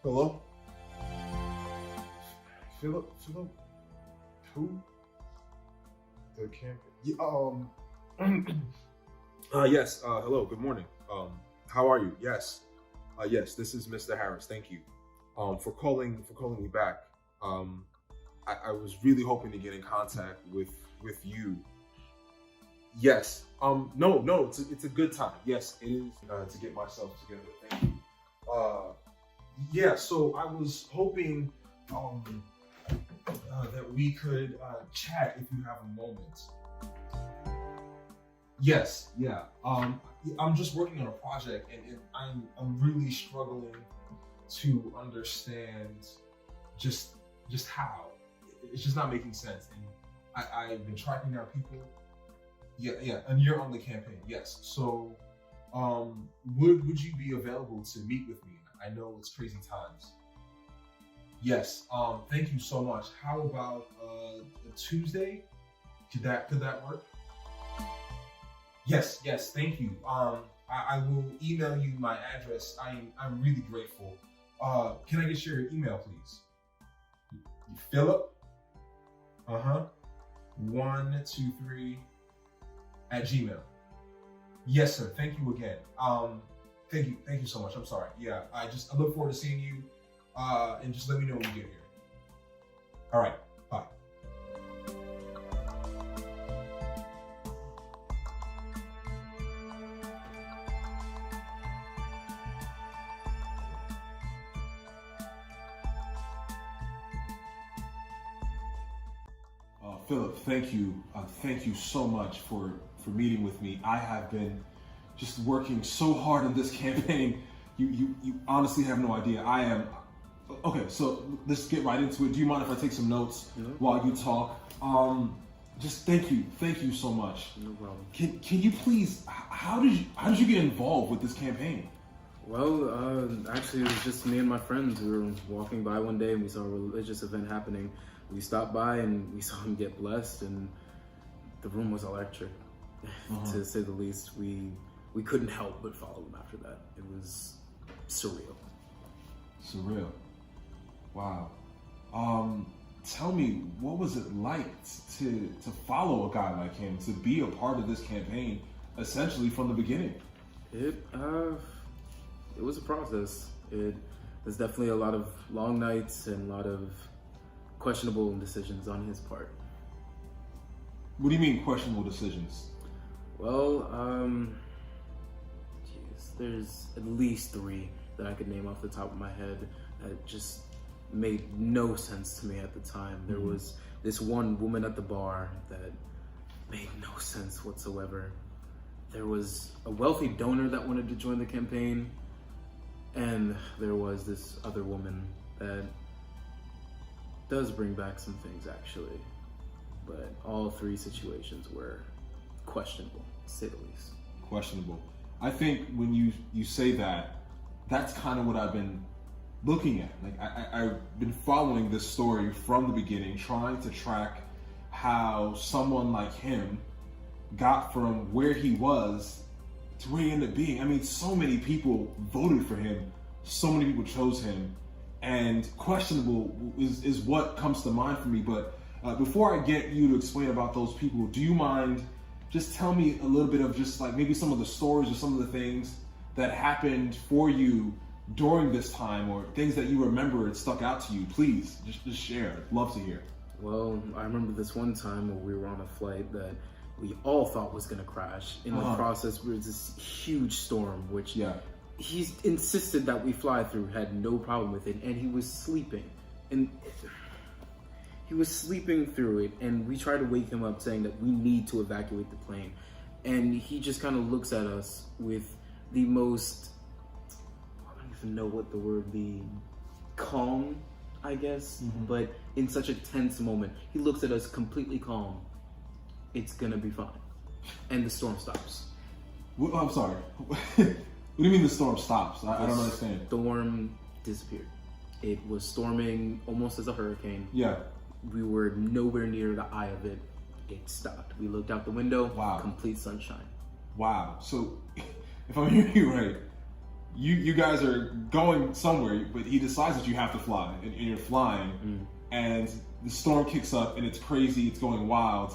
Hello? Philip, who? The camp? Yes. Hello. Good morning. How are you? Yes. Yes. This is Mr. Harris. Thank you. For calling me back. I was really hoping to get in contact with you. Yes. No. It's a good time. Yes, it is to get myself together. Thank you. Yeah. So I was hoping that we could chat if you have a moment. Yes, yeah. I'm just working on a project, and I'm really struggling to understand just how. It's just not making sense. And I've been tracking down people. Yeah. And you're on the campaign, yes. So, would you be available to meet with me? I know it's crazy times. Yes. Thank you so much. How about a Tuesday? Could that work? Yes. Thank you. I will email you my address. I'm really grateful. Can I get your email, please? Philip. 123 at Gmail. Yes, sir. Thank you again. Thank you so much. I'm sorry. Yeah, I look forward to seeing you. And just let me know when you get here. All right. Bye. Philip, thank you. Thank you so much for meeting with me. I have been just working so hard on this campaign. You honestly have no idea. I am. Okay, so let's get right into it. Do you mind if I take some notes while you talk? Just thank you so much. No problem. Can you please? How did you get involved with this campaign? Well, actually, it was just me and my friends. We were walking by one day and we saw a religious event happening. We stopped by and we saw him get blessed, and the room was electric, to say the least. We couldn't help but follow him after that. It was surreal. Surreal. Wow. Tell me, what was it like to follow a guy like him, to be a part of this campaign, essentially from the beginning? It was a process. There's definitely a lot of long nights and a lot of questionable decisions on his part. What do you mean questionable decisions? Well, there's at least 3 that I could name off the top of my head that just made no sense to me at the time. There was this one woman at the bar that made no sense whatsoever. There was a wealthy donor that wanted to join the campaign, and there was this other woman that does bring back some things, actually. But all 3 situations were questionable, to say the least. Questionable. I think when you say that, that's kind of what I've been looking at. Like I've been following this story from the beginning, trying to track how someone like him got from where he was to where he ended up being. I mean, so many people voted for him, so many people chose him, and questionable is what comes to mind for me. But before I get you to explain about those people, do you mind just tell me a little bit of just like maybe some of the stories or some of the things that happened for you during this time, or things that you remember and stuck out to you? Please, just share. I'd love to hear. Well, I remember this one time when we were on a flight that we all thought was gonna crash. In the process, there was this huge storm, which he insisted that we fly through, had no problem with it, and he was sleeping. And he was sleeping through it, and we tried to wake him up saying that we need to evacuate the plane. And he just kind of looks at us with the most, I don't even know what the word be, calm, I guess, but in such a tense moment. He looks at us completely calm. It's gonna be fine. And the storm stops. Well, I'm sorry. What do you mean the storm stops? I don't understand. The storm disappeared. It was storming almost as a hurricane. Yeah. We were nowhere near the eye of it. It stopped. We looked out the window. Wow. Complete sunshine. Wow. So, if I'm hearing you right, you guys are going somewhere, but he decides that you have to fly, and you're flying, and the storm kicks up, and it's crazy, it's going wild,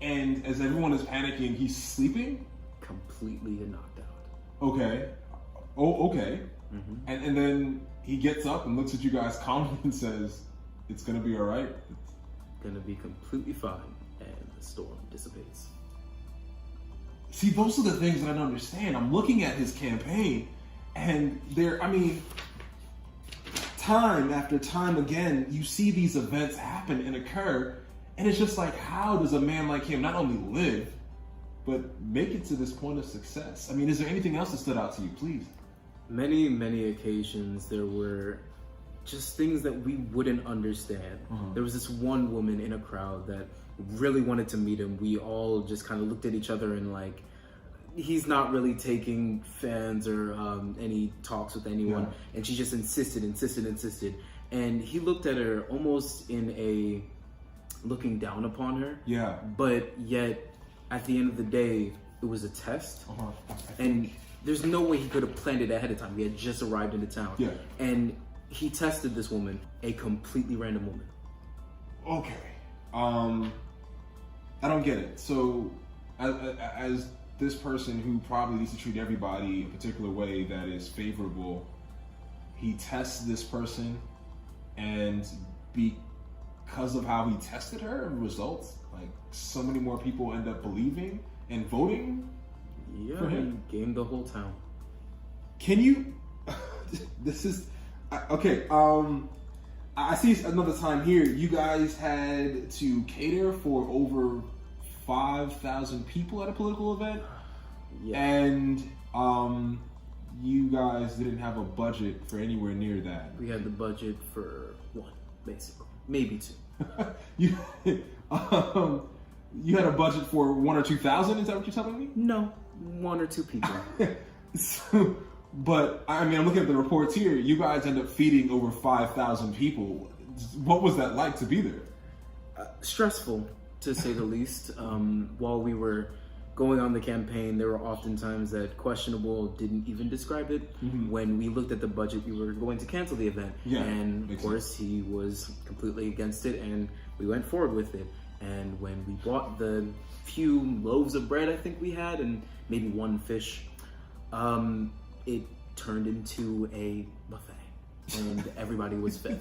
and as everyone is panicking, he's sleeping? Completely knocked out. Okay. Oh, okay. And then he gets up and looks at you guys calmly and says, it's gonna be all right. It's gonna be completely fine, and the storm dissipates. See, those are the things that I don't understand. I'm looking at his campaign, and time after time again, you see these events happen and occur, and it's just like, how does a man like him not only live, but make it to this point of success? I mean, is there anything else that stood out to you, please? Many, many occasions there were just things that we wouldn't understand. There was this one woman in a crowd that really wanted to meet him. We all just kind of looked at each other and like, he's not really taking fans or any talks with anyone. And she just insisted. And he looked at her almost in a looking down upon her. Yeah. But yet, at the end of the day, it was a test. And there's no way he could have planned it ahead of time. He had just arrived into town. Yeah. And he tested this woman, a completely random woman. Okay. I don't get it. So, as this person who probably needs to treat everybody a particular way that is favorable, he tests this person, and because of how he tested her, results, like, so many more people end up believing and voting for him. He gained the whole town. Can you... This is... Okay, I see another time here, you guys had to cater for over 5,000 people at a political event, and you guys didn't have a budget for anywhere near that. We had the budget for one, basically, maybe two. you had a budget for 1,000 or 2,000. Is that what you're telling me? No, 1 or 2 people. But I mean, I'm looking at the reports here. You guys end up feeding over 5,000 people. What was that like to be there? Stressful, to say the least. While we were going on the campaign, there were often times that questionable didn't even describe it. When we looked at the budget, we were going to cancel the event. And of course, he was completely against it, and we went forward with it. And when we bought the few loaves of bread I think we had, and maybe 1 fish, it turned into a buffet, and everybody was fed.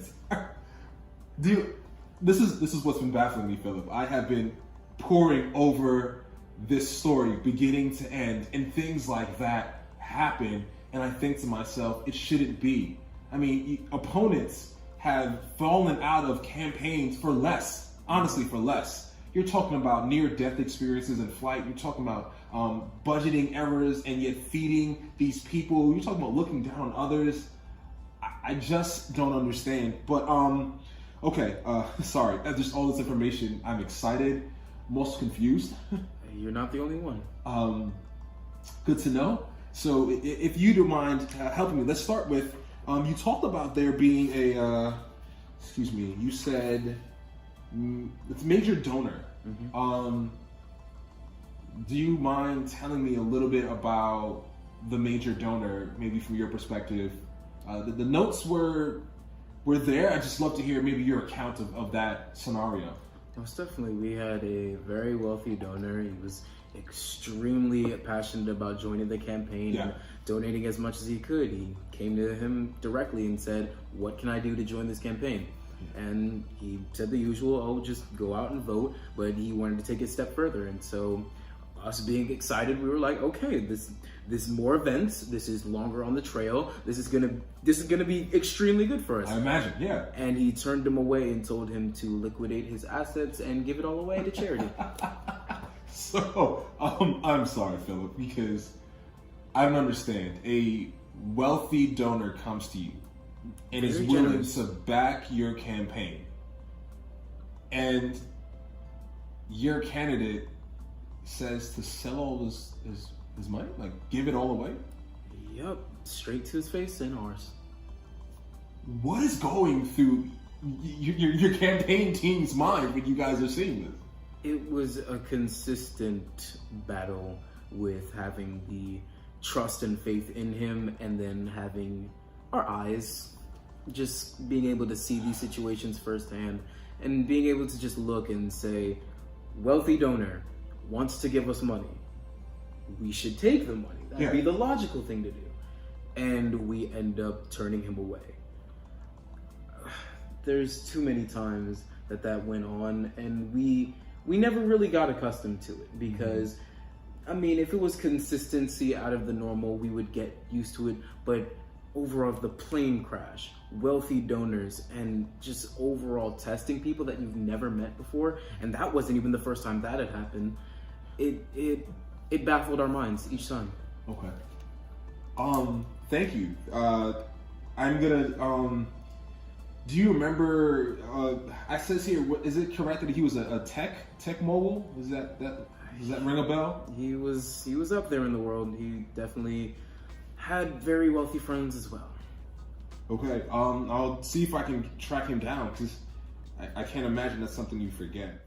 Dude, this is what's been baffling me, Philip. I have been poring over this story beginning to end, and things like that happen, and I think to myself, it shouldn't be. I mean, opponents have fallen out of campaigns for less. Honestly, for less. You're talking about near-death experiences in flight. You're talking about budgeting errors and yet feeding these people. You're talking about looking down on others. I just don't understand. But, okay, sorry. Just all this information, I'm excited, most confused. You're not the only one. Good to know. So if you don't mind helping me, let's start with, you talked about there being a, you said... it's major donor. Do you mind telling me a little bit about the major donor, maybe from your perspective? The notes were there. I'd just love to hear maybe your account of that scenario. Most definitely. We had a very wealthy donor. He was extremely passionate about joining the campaign and donating as much as he could. He came to him directly and said, "What can I do to join this campaign?" And he said the usual, just go out and vote, but he wanted to take it a step further. And so us being excited, we were like, okay, this more events, this is longer on the trail, this is gonna be extremely good for us. I imagine, yeah. And he turned him away and told him to liquidate his assets and give it all away to charity. So, I'm sorry, Philip, because I don't understand. A wealthy donor comes to you and is willing to back your campaign, and your candidate says to sell all his money, like give it all away. Yep, straight to his face and ours. What is going through your campaign team's mind when you guys are seeing this? It was a consistent battle with having the trust and faith in him, and then having our eyes, just being able to see these situations firsthand, and being able to just look and say, wealthy donor wants to give us money. We should take the money. That'd be the logical thing to do. And we end up turning him away. There's too many times that went on, and we never really got accustomed to it, because I mean, if it was consistency out of the normal, we would get used to it. But overall, the plane crash, wealthy donors, and just overall testing people that you've never met before, and that wasn't even the first time that had happened. It baffled our minds each time. Okay. Thank you. I'm gonna. Do you remember? I says here. Is it correct that he was a tech mogul? Does that ring a bell? He was up there in the world. He definitely had very wealthy friends as well. Okay. I'll see if I can track him down, because I can't imagine that's something you forget.